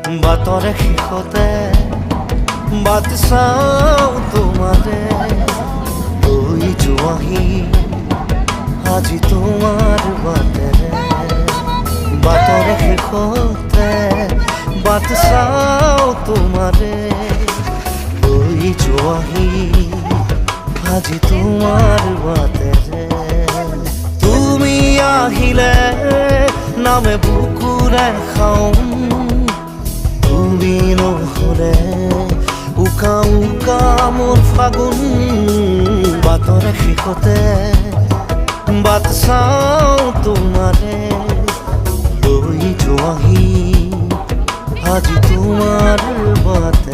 বাটৰে শেষতে but চাওঁ তোমাৰে লৈ যোৱাহি আজি তোমাৰ বাটেৰে বাটৰে শেষতে বাট চাওঁ তোমাৰে লৈ যোৱাহি আজি তোমাৰ বাটেৰে তুমি আহিলে নামে বুকুৰে খাওঁ তুমি নহ'লে উকা উকা মোৰ ফাগুন বাটৰে শেষতে বাট চাওঁ তোমাৰে লৈ যোৱাহি আজি তোমাৰ বাট